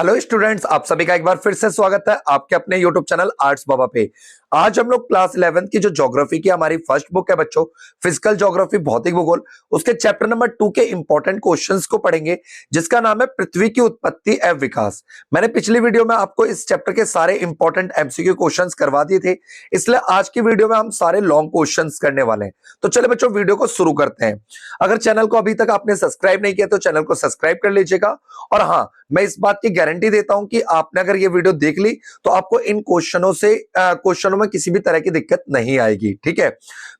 Hello students, आप सभी का एक बार फिर से स्वागत है आपके अपने यूट्यूब चैनल आर्ट्स बाबा पे। आज हम लोग क्लास 11 की जो ज्योग्राफी की हमारी फर्स्ट बुक है बच्चों, फिजिकल ज्योग्राफी भौतिक भूगोल, उसके चैप्टर नंबर 2 के इंपॉर्टेंट क्वेश्चंस को पढ़ेंगे, जिसका नाम है पृथ्वी की उत्पत्ति एवं विकास। मैंने पिछली वीडियो में आपको इस चैप्टर के सारे इंपॉर्टेंट एमसीक्यू क्वेश्चंस करवा दिए थे, इसलिए आज की वीडियो में हम सारे लॉन्ग क्वेश्चंस करने वाले हैं। तो चले बच्चों, वीडियो को शुरू करते हैं। अगर चैनल को अभी तक आपने सब्सक्राइब नहीं किया तो चैनल को सब्सक्राइब कर लीजिएगा। और हाँ, मैं इस बात की गारंटी देता हूं कि आपने अगर ये वीडियो देख ली तो आपको इन क्वेश्चनों में किसी भी तरह की दिक्कत नहीं आएगी। ठीक है।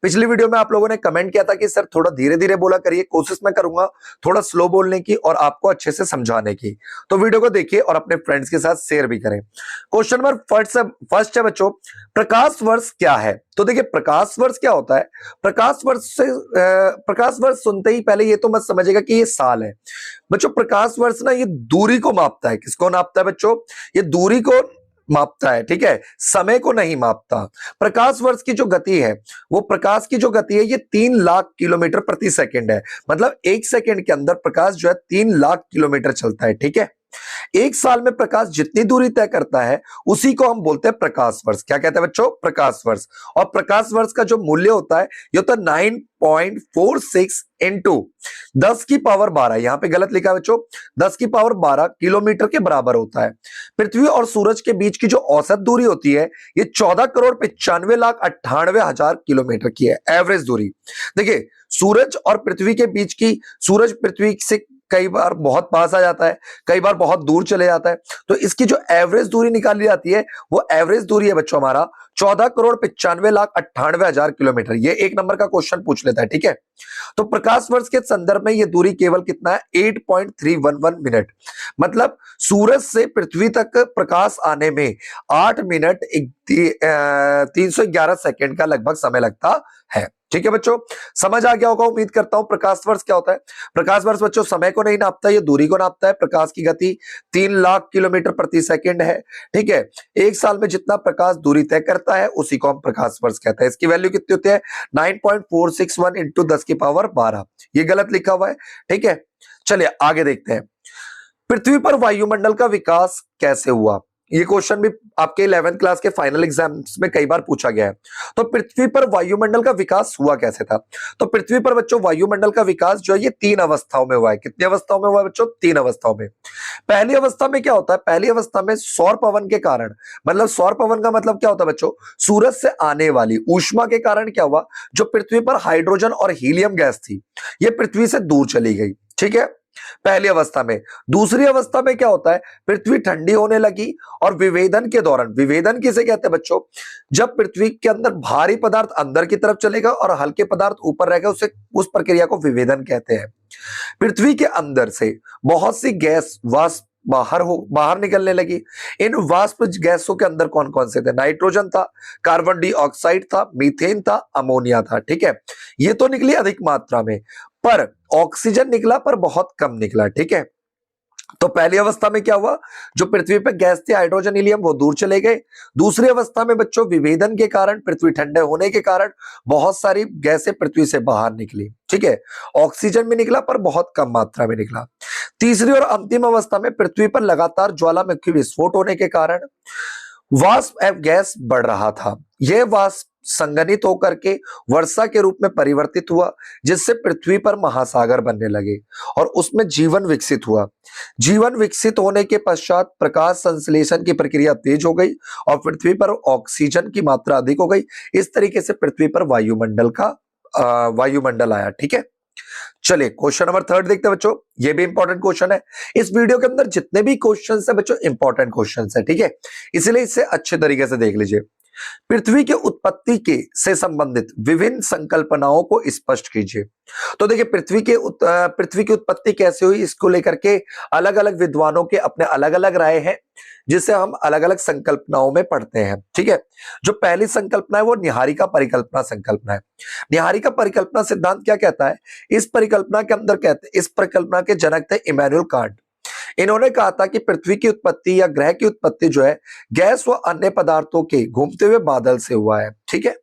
पिछली वीडियो में आप लोगों ने कमेंट किया था कि सर थोड़ा धीरे धीरे बोला करिए, कोशिश मैं करूंगा थोड़ा स्लो बोलने की और आपको अच्छे से समझाने की। तो वीडियो को देखिए और अपने फ्रेंड्स के साथ शेयर भी करें। क्वेश्चन नंबर फर्स्ट है बच्चों, प्रकाश वर्ष क्या है? तो देखिए, प्रकाश वर्ष क्या होता है? प्रकाश वर्ष सुनते ही पहले ये तो मत समझेगा कि ये साल है बच्चों। प्रकाश वर्ष ना ये दूरी को मापता है। किसको नापता है बच्चों? ये दूरी को मापता है। ठीक है, समय को नहीं मापता। प्रकाश वर्ष की जो गति है, वो प्रकाश की जो गति है ये 3 लाख किलोमीटर प्रति सेकंड है। मतलब 1 सेकंड के अंदर प्रकाश जो है 3 लाख किलोमीटर चलता है। ठीक है। एक साल में प्रकाश जितनी दूरी तय करता है उसी को हम बोलते हैं प्रकाश वर्ष। क्या कहते हैं बच्चों? प्रकाश वर्ष। और प्रकाश वर्ष का जो मूल्य होता है ये होता है 9.46 इंटू 10 की पावर 12। यहां पे गलत लिखा है बच्चों, 10 की पावर 12 किलोमीटर के बराबर होता है। पृथ्वी और सूरज के बीच की जो औसत दूरी होती है ये 14,95,98,000 किलोमीटर की है, एवरेज दूरी। देखिए, सूरज और पृथ्वी के बीच की, सूरज पृथ्वी से कई बार बहुत पास आ जाता है, कई बार बहुत दूर चले जाता है, तो इसकी जो एवरेज दूरी निकाली जाती है वो एवरेज दूरी है बच्चों हमारा 14,95,98,000 किलोमीटर। ये एक नंबर का क्वेश्चन पूछ लेता है। ठीक है। तो प्रकाश वर्ष के संदर्भ में ये दूरी केवल कितना है? 8.311 मिनट। मतलब सूरज से पृथ्वी तक प्रकाश आने में 8 मिनट 311 सेकेंड का लगभग समय लगता है। ठीक है बच्चों, समझ आ गया होगा उम्मीद करता हूं। प्रकाश वर्ष क्या होता है? प्रकाश वर्ष बच्चों समय को नहीं नापता, ये दूरी को नापता है। प्रकाश की गति 3 लाख किलोमीटर प्रति सेकंड है। ठीक है। एक साल में जितना प्रकाश दूरी तय करता है उसी को हम प्रकाश वर्ष कहते हैं। इसकी वैल्यू कितनी होती है? 9.461 इंटू 10 की पावर 12। ये गलत लिखा हुआ है। ठीक है, चलिए आगे देखते हैं। पृथ्वी पर वायुमंडल का विकास कैसे हुआ? ये क्वेश्चन भी आपके 11th क्लास के फाइनल एग्जाम्स में कई बार पूछा गया है। तो पृथ्वी पर वायुमंडल का विकास हुआ कैसे था? तो पृथ्वी पर बच्चों वायुमंडल का विकास जो है ये 3 अवस्थाओं में हुआ है। कितनी अवस्थाओं में हुआ है बच्चों? 3 अवस्थाओं में। पहली अवस्था में क्या होता है? पहली अवस्था में सौर पवन के कारण, मतलब सौर पवन का मतलब क्या होता है बच्चों? सूरज से आने वाली ऊष्मा के कारण क्या हुआ? जो पृथ्वी पर हाइड्रोजन और हीलियम गैस थी ये पृथ्वी से दूर चली गई। ठीक है, पहली अवस्था में। दूसरी अवस्था में क्या होता है? पृथ्वी ठंडी होने लगी और विभेदन के दौरान, विभेदन किसे कहते हैं बच्चों? जब पृथ्वी के अंदर भारी पदार्थ अंदर की तरफ चलेगा और हल्के पदार्थ ऊपर रहेगा, उस प्रक्रिया को विभेदन कहते हैं। पृथ्वी के अंदर से बहुत सी गैस वाष्प बाहर निकलने लगी। इन वाष्प गैसों के अंदर कौन कौन से थे? नाइट्रोजन था, कार्बन डाइऑक्साइड था, मीथेन था, अमोनिया था। ठीक है, ये तो निकली अधिक मात्रा में, पर ऑक्सीजन निकला पर बहुत कम निकला। ठीक है। तो पहली अवस्था में क्या हुआ? जो पृथ्वी पर गैस थे हाइड्रोजन हीलियम वो दूर चले गए। दूसरी अवस्था में बच्चों विभेदन के कारण, पृथ्वी ठंडे होने के कारण बहुत सारी गैसें पृथ्वी से बाहर निकली। ठीक है, ऑक्सीजन भी निकला पर बहुत कम मात्रा में निकला। तीसरी और अंतिम अवस्था में पृथ्वी पर लगातार ज्वालामुखी विस्फोट होने के कारण वाष्प एवं गैस बढ़ रहा था। यह वाष्प संघनित होकर के वर्षा के रूप में परिवर्तित हुआ, जिससे पृथ्वी पर महासागर बनने लगे और उसमें जीवन विकसित हुआ। जीवन विकसित होने के पश्चात प्रकाश संश्लेषण की प्रक्रिया तेज हो गई और पृथ्वी पर ऑक्सीजन की मात्रा अधिक हो गई। इस तरीके से पृथ्वी पर वायुमंडल आया। ठीक है, चलिए क्वेश्चन नंबर 3 देखते हैं बच्चों। ये भी इंपॉर्टेंट क्वेश्चन है। इस वीडियो के अंदर जितने भी क्वेश्चंस है बच्चों इंपॉर्टेंट क्वेश्चंस है। ठीक है, इसलिए इसे अच्छे तरीके से देख लीजिए। पृथ्वी के उत्पत्ति के से संबंधित विभिन्न संकल्पनाओं को स्पष्ट कीजिए। तो देखिए, पृथ्वी की उत्पत्ति कैसे हुई इसको लेकर के अलग अलग विद्वानों के अपने अलग अलग राय हैं, जिसे हम अलग अलग संकल्पनाओं में पढ़ते हैं। ठीक है, जो पहली संकल्पना है वो निहारिका परिकल्पना संकल्पना है। निहारिका परिकल्पना सिद्धांत क्या कहता है? इस परिकल्पना के जनक थे इमैनुअल कांट। इन्होंने कहा था कि पृथ्वी की उत्पत्ति या ग्रह की उत्पत्ति जो है गैस व अन्य पदार्थों के घूमते हुए बादल से हुआ है। ठीक है,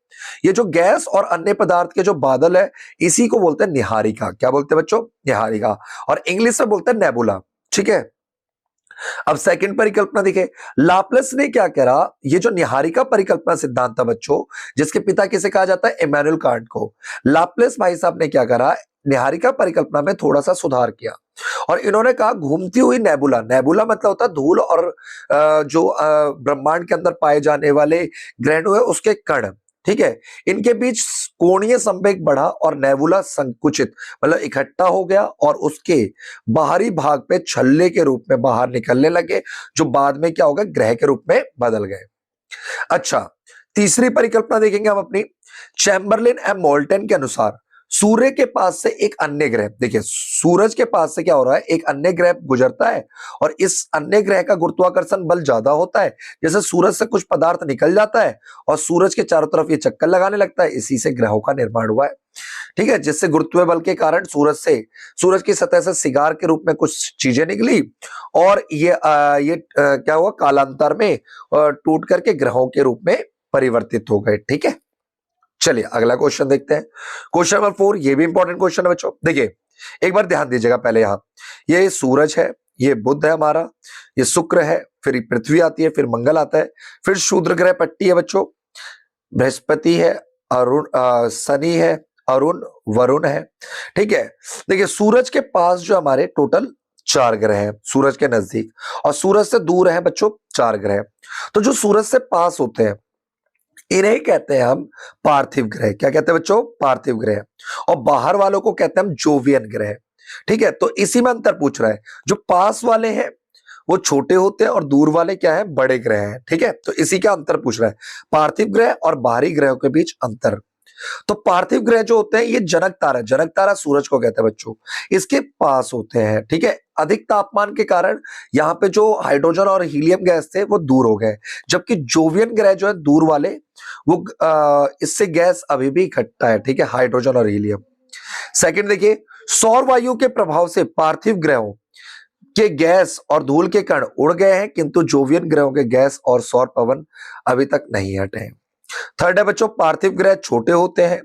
ये जो गैस और अन्य पदार्थ के जो बादल है इसी को बोलते हैं निहारिका। क्या बोलते हैं बच्चों? निहारिका। और इंग्लिश में बोलते हैं नेबुला। ठीक है, अब सेकंड परिकल्पना देखिए, लाप्लास ने क्या करा, ये जो निहारिका परिकल्पना सिद्धांत था बच्चों, जिसके पिता किसे कहा जाता है, इमैनुअल कांट को। लाप्लास भाई साहब ने क्या करा, निहारिका परिकल्पना में थोड़ा सा सुधार किया और इन्होंने कहा घूमती हुई नेबुला, नेबुला मतलब होता है धूल और जो ब्रह्मांड के अंदर पाए जाने वाले ग्रहणु है उसके कण, ठीक है, इनके बीच कोणीय संवेग बढ़ा और नेबुला संकुचित मतलब इकट्ठा हो गया और उसके बाहरी भाग पे छल्ले के रूप में बाहर निकलने लगे, जो बाद में क्या हो गए, ग्रह के रूप में बदल गए। अच्छा, तीसरी परिकल्पना देखेंगे हम अपनी, चैम्बरलिन एंड मोल्टन के अनुसार सूर्य के पास से एक अन्य ग्रह, देखिए सूरज के पास से क्या हो रहा है, एक अन्य ग्रह गुजरता है और इस अन्य ग्रह का गुरुत्वाकर्षण बल ज्यादा होता है, जैसे सूरज से कुछ पदार्थ निकल जाता है और सूरज के चारों तरफ ये चक्कर लगाने लगता है, इसी से ग्रहों का निर्माण हुआ है, ठीक है, जिससे गुरुत्व बल के कारण सूरज की सतह से सिगार के रूप में कुछ चीजें निकली और ये क्या हुआ, कालांतर में टूट करके ग्रहों के रूप में परिवर्तित हो गए। ठीक है, चलिए अगला क्वेश्चन देखते हैं, क्वेश्चन नंबर 4, ये भी इंपॉर्टेंट क्वेश्चन है बच्चों। देखिए एक बार ध्यान दीजिएगा, पहले यहां ये सूरज है, ये बुध है हमारा, ये शुक्र है, फिर पृथ्वी आती है, फिर मंगल आता है, फिर शूद्र ग्रह पट्टी है बच्चों, बृहस्पति है, अरुण शनि है, अरुण वरुण है। ठीक है, देखिए सूरज के पास जो हमारे टोटल 4 ग्रह हैं सूरज के नजदीक, और सूरज से दूर है बच्चों 4 ग्रह। तो जो सूरज से पास होते हैं इन्हें कहते हैं हम पार्थिव ग्रह। क्या कहते हैं बच्चों, पार्थिव ग्रह। और बाहर वालों को कहते हैं हम जोवियन ग्रह। ठीक है, तो इसी में अंतर पूछ रहा है, जो पास वाले हैं वो छोटे होते हैं और दूर वाले क्या है, बड़े ग्रह हैं। ठीक है, तो इसी का अंतर पूछ रहा है, पार्थिव ग्रह और बाहरी ग्रहों के बीच अंतर। तो पार्थिव ग्रह जो होते हैं ये जनक तारा सूरज को कहते हैं बच्चों, इसके पास होते हैं। ठीक है, अधिक तापमान के कारण यहाँ पे जो हाइड्रोजन और हीलियम गैस थे वो दूर हो गए, जबकि जोवियन ग्रह जो है दूर वाले वो इससे गैस अभी भी इकट्ठा है। ठीक है, हाइड्रोजन और हीलियम। सेकंड देखिए, सौर वायु के प्रभाव से पार्थिव ग्रहों के गैस और धूल के कण उड़ गए हैं, किंतु जोवियन ग्रहों के गैस और सौर पवन अभी तक नहीं हटे हैं। थर्ड है बच्चों, पार्थिव ग्रह छोटे होते हैं,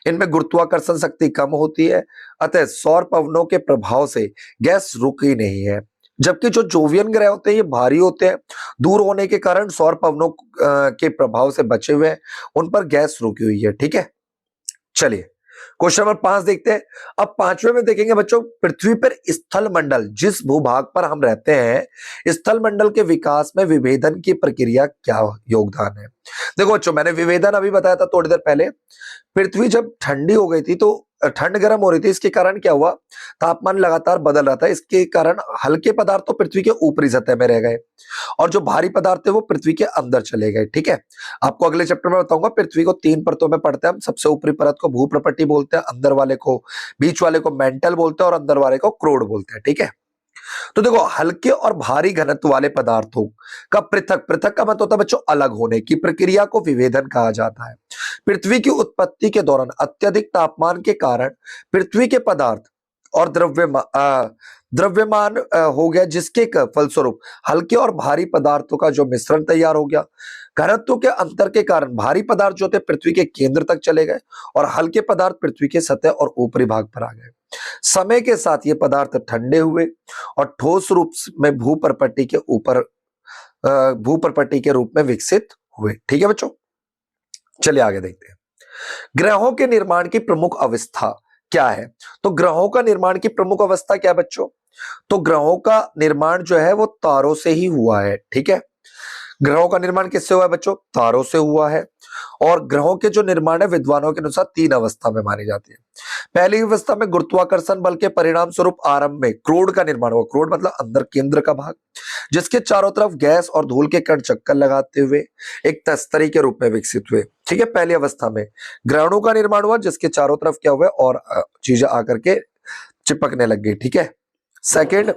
इनमें गुरुत्वाकर्षण शक्ति कम होती है, अतः सौर पवनों के प्रभाव से गैस रुकी नहीं है। जबकि जो जोवियन ग्रह होते हैं ये भारी होते हैं, दूर होने के कारण सौर पवनों के प्रभाव से बचे हुए हैं, उन पर गैस रुकी हुई है। ठीक है, चलिए क्वेश्चन नंबर 5 देखते हैं। अब पांचवें में देखेंगे बच्चों, पृथ्वी पर स्थल मंडल, जिस भूभाग पर हम रहते हैं, स्थल मंडल के विकास में विभेदन की प्रक्रिया क्या योगदान है। देखो बच्चों, मैंने विभेदन अभी बताया था थोड़ी देर पहले। पृथ्वी जब ठंडी हो गई थी तो ठंड गर्म हो रही थी, इसके कारण क्या हुआ, तापमान लगातार बदल रहा था, इसके कारण हल्के पदार्थ तो पृथ्वी के ऊपरी सतह में रह गए और जो भारी पदार्थ थे वो पृथ्वी के अंदर चले गए। ठीक है, आपको अगले चैप्टर में बताऊंगा। पृथ्वी को 3 परतों में पढ़ते हैं हम। सबसे ऊपरी परत को भूप्रपट्टी बोलते हैं, अंदर वाले को, बीच वाले को मेंटल बोलते हैं और अंदर वाले को क्रोड बोलते हैं। ठीक है, तो देखो हल्के और भारी घनत्व वाले पदार्थों का पृथक का मतलब होता है बच्चों अलग होने की प्रक्रिया को विभेदन कहा जाता है। पृथ्वी की उत्पत्ति के दौरान अत्यधिक तापमान के कारण पृथ्वी के पदार्थ और द्रव्यमान हो गया, जिसके फलस्वरूप हल्के और भारी पदार्थों का जो मिश्रण तैयार हो गया। घनत्व के अंतर के कारण भारी पदार्थ जो थे पृथ्वी के केंद्र तक चले गए और हल्के पदार्थ पृथ्वी के सतह और ऊपरी भाग पर आ गए। समय के साथ ये पदार्थ ठंडे हुए और ठोस रूप में भूप्रपट्टी के रूप में विकसित हुए। ठीक है बच्चों, चलिए आगे देखते हैं। ग्रहों के निर्माण की प्रमुख अवस्था क्या है। तो ग्रहों का निर्माण की प्रमुख अवस्था क्या है बच्चों, तो ग्रहों का निर्माण जो है वो तारों से ही हुआ है। ठीक है, ग्रहों का निर्माण किससे हुआ है बच्चों, तारों से हुआ है। और ग्रहों के जो निर्माण है विद्वानों के अनुसार 3 अवस्था में मानी जाती है। पहली अवस्था में गुरुत्वाकर्षण बल के परिणाम स्वरूप आरंभ में क्रोड का निर्माण हुआ। क्रोड मतलब अंदर केंद्र का भाग, जिसके चारों तरफ गैस और धूल के कण चक्कर लगाते हुए एक तस्तरी के रूप में विकसित हुए। ठीक है, पहली अवस्था में ग्रहणों का निर्माण हुआ, जिसके चारों तरफ क्या हुआ और चीजें आकर के चिपकने लग गई। ठीक है, सेकेंड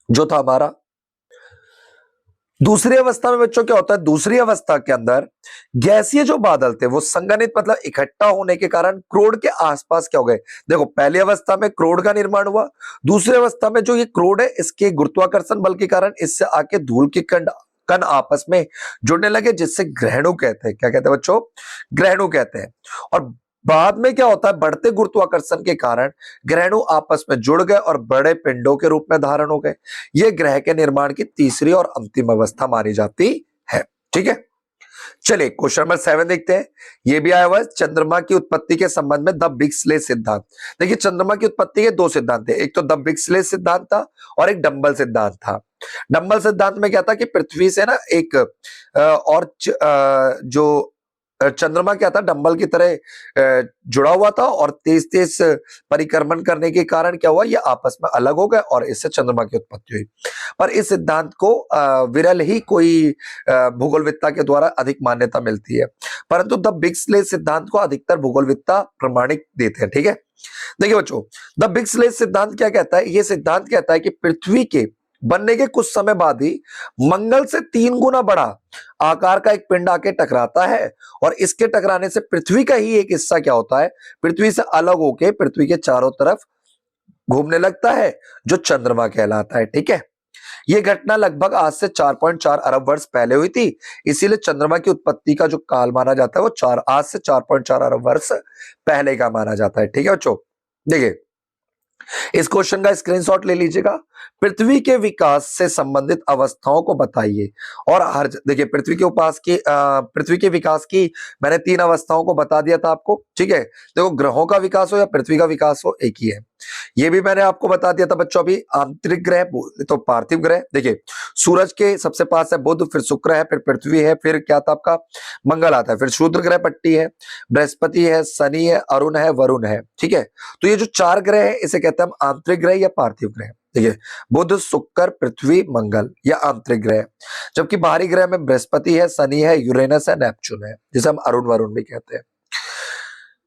जो था हमारा दूसरी अवस्था में बच्चों क्या होता है, दूसरी अवस्था के अंदर गैसीय जो बादल थे वो संघनित मतलब इकट्ठा होने के कारण क्रोड के आसपास क्या हो गए। देखो पहली अवस्था में क्रोड का निर्माण हुआ, दूसरी अवस्था में जो ये क्रोड है इसके गुरुत्वाकर्षण बल के कारण इससे आके धूल के कण आपस में जुड़ने लगे, जिससे ग्रहणु कहते हैं। क्या कहते हैं बच्चों, ग्रहणु कहते हैं। और बाद में क्या होता है, बढ़ते गुरुत्वाकर्षण के कारण ग्रहणु आपस में जुड़ गए और बड़े पिंडों के रूप में धारण हो गए। ये ग्रह के निर्माण की तीसरी और अंतिम अवस्था मानी जाती है। ठीक है, चलिए क्वेश्चन नंबर 7 देखते हैं। ये भी आया हुआ है, चंद्रमा की उत्पत्ति के संबंध में द बिग स्लेज सिद्धांत। देखिए चंद्रमा की उत्पत्ति के दो सिद्धांत थे, एक तो द बिग स्लेज सिद्धांत था और एक डंबल सिद्धांत था। डंबल सिद्धांत में क्या था कि पृथ्वी से ना एक जो चंद्रमा क्या था, डंबल की तरह जुड़ा हुआ था और तेज तेज परिक्रमण करने के कारण क्या हुआ, ये आपस में अलग हो गए और इससे चंद्रमा की उत्पत्ति हुई। पर इस सिद्धांत को विरल ही कोई भूगोलविद्ता के द्वारा अधिक मान्यता मिलती है, परंतु द बिग स्लेज सिद्धांत को अधिकतर भूगोलविद्ता प्रमाणिक देते हैं। ठीक है, देखिए बच्चों, द बिग स्लेज सिद्धांत क्या कहता है, ये सिद्धांत कहता है कि पृथ्वी के बनने के कुछ समय बाद ही मंगल से 3 गुना बड़ा आकार का एक पिंड आके टकराता है और इसके टकराने से पृथ्वी का ही एक हिस्सा क्या होता है, पृथ्वी से अलग होके पृथ्वी के चारों तरफ घूमने लगता है, जो चंद्रमा कहलाता है। ठीक है, यह घटना लगभग आज से 4.4 अरब वर्ष पहले हुई थी, इसीलिए चंद्रमा की उत्पत्ति का जो काल माना जाता है वो आज से 4.4 अरब वर्ष पहले का माना जाता है। ठीक है बच्चों, देखिए इस क्वेश्चन का स्क्रीनशॉट ले लीजिएगा। पृथ्वी के विकास से संबंधित अवस्थाओं को बताइए। और हर देखिए पृथ्वी के विकास की मैंने 3 अवस्थाओं को बता दिया था आपको। ठीक है, देखो ग्रहों का विकास हो या पृथ्वी का विकास हो, एक ही है। ये भी मैंने आपको बता दिया था बच्चों अभी, आंतरिक ग्रह तो पार्थिव ग्रह। देखिए सूरज के सबसे पास है बुध, फिर शुक्र है, फिर पृथ्वी है, फिर क्या था आपका मंगल आता है, फिर शूद्र ग्रह पट्टी है, बृहस्पति है, शनि है, अरुण है, वरुण है। ठीक है, तो ये जो 4 ग्रह है इसे कहते हैं हम आंतरिक ग्रह या पार्थिव ग्रह। देखिए बुध, शुक्र, पृथ्वी, मंगल या आंतरिक ग्रह, जबकि बाहरी ग्रह में बृहस्पति है, शनि है, यूरेनस है, नेपच्यून है, जिसे हम अरुण वरुण भी कहते हैं।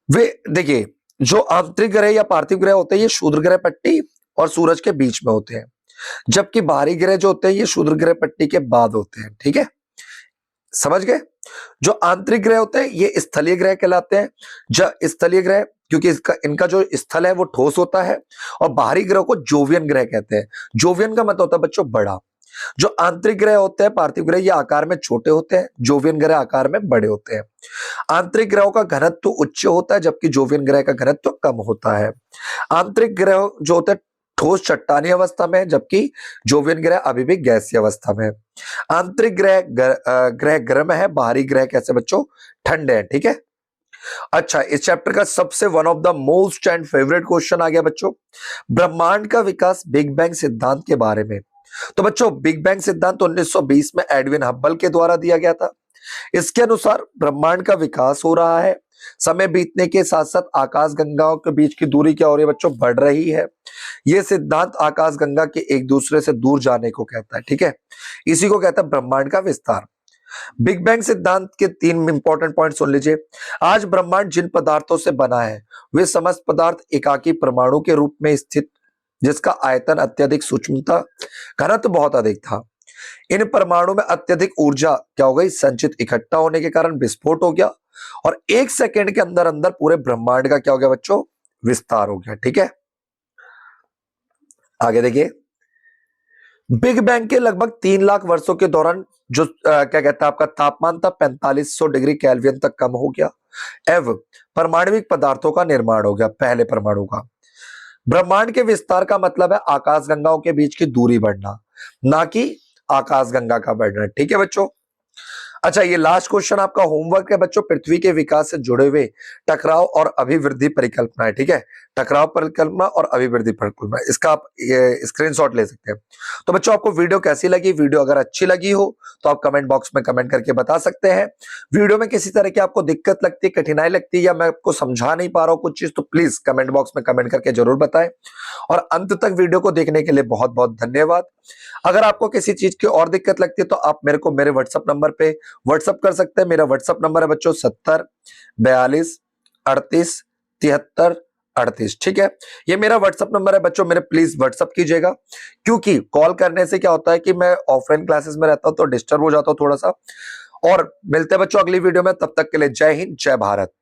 वे देखिए जो आंतरिक ग्रह या पार्थिव ग्रह होते हैं ये शूद्र ग्रह पट्टी और सूरज के बीच में होते हैं, जबकि बाहरी ग्रह जो होते हैं ये शूद्र ग्रह पट्टी के बाद होते हैं। ठीक है, समझ गए। जो आंतरिक ग्रह होते हैं ये स्थलीय ग्रह कहलाते हैं। स्थलीय ग्रह क्योंकि इनका जो स्थल है वो ठोस होता है, और बाहरी ग्रह को जोवियन ग्रह कहते हैं। जोवियन का मतलब होता है बच्चों बड़ा। जो आंतरिक ग्रह होते हैं पार्थिव ग्रह ये आकार में छोटे होते हैं, जोवियन ग्रह आकार में बड़े होते हैं। आंतरिक ग्रहों का घनत्व उच्च होता है, जबकि जोवियन ग्रह का घनत्व कम होता है। आंतरिक ग्रह जो होते हैं ठोस चट्टानी अवस्था में, जबकि जोवियन ग्रह अभी भी गैसीय अवस्था में। आंतरिक ग्रह गर्म है, बाहरी ग्रह कैसे बच्चों, ठंडे हैं। ठीक है, अच्छा इस चैप्टर का सबसे one of the most and favourite question आ गया बच्चों, ब्रह्मांड का विकास बिग बैंग सिद्धांत के बारे में। तो बच्चों बिग बैंग सिद्धांत 1920 में एडविन हब्बल के द्वारा दिया गया था। इसके अनुसार ब्रह्मांड का विकास हो रहा है, समय बीतने के साथ साथ आकाश गंगाओं के बीच की दूरी क्या हो रही है बच्चों, बढ़ रही है। यह सिद्धांत आकाश गंगा के एक दूसरे से दूर जाने को कहता है। ठीक है, इसी को कहता है ब्रह्मांड का विस्तार। बिग बैंग सिद्धांत के 3 इंपॉर्टेंट पॉइंट सुन लीजिए। आज ब्रह्मांड जिन पदार्थों से बना है वे समस्त पदार्थ एकाकी परमाणु के रूप में स्थित, जिसका आयतन अत्यधिक सूक्ष्म था, घनत्व बहुत अधिक था। इन परमाणु में अत्यधिक ऊर्जा क्या हो गई, संचित इकट्ठा होने के कारण विस्फोट हो गया और 1 सेकंड के अंदर अंदर पूरे ब्रह्मांड का क्या हो गया बच्चों, विस्तार हो गया। ठीक है, आगे देखिए बिग बैंग के लगभग 3 लाख वर्षों के दौरान जो क्या कहता है आपका तापमान था 4500 डिग्री केल्विन तक कम हो गया एवं परमाणविक पदार्थों का निर्माण हो गया, पहले परमाणु का। ब्रह्मांड के विस्तार का मतलब है आकाशगंगाओं के बीच की दूरी बढ़ना, ना कि आकाशगंगा का बढ़ना। ठीक है बच्चों, अच्छा ये लास्ट क्वेश्चन आपका होमवर्क है बच्चों, पृथ्वी के विकास से जुड़े हुए टकराव और अभिवृद्धि परिकल्पना है। ठीक है, टकराव परिकल्पना और अभिवृद्धि परिकल्पना, इसका आप स्क्रीनशॉट ले सकते हैं। तो बच्चों आपको वीडियो कैसी लगी, वीडियो अगर अच्छी लगी हो तो आप कमेंट बॉक्स में कमेंट करके बता सकते हैं। वीडियो में किसी तरह की आपको दिक्कत लगती है, कठिनाई लगती है, या मैं आपको समझा नहीं पा रहा हूं कुछ चीज, तो प्लीज कमेंट बॉक्स में कमेंट करके जरूर बताएं। और अंत तक वीडियो को देखने के लिए बहुत बहुत धन्यवाद। अगर आपको किसी चीज की और दिक्कत लगती है तो आप मेरे को मेरे व्हाट्सएप नंबर पे व्हाट्सएप कर सकते हैं। मेरा व्हाट्सएप नंबर है बच्चों 70 42 38 73 38। ठीक है, ये मेरा व्हाट्सएप नंबर है बच्चों, मेरे प्लीज व्हाट्सएप कीजिएगा, क्योंकि कॉल करने से क्या होता है कि मैं ऑफलाइन क्लासेस में रहता हूं तो डिस्टर्ब हो जाता हूं थोड़ा सा। और मिलते हैं बच्चों अगली वीडियो में, तब तक के लिए जय हिंद जय भारत।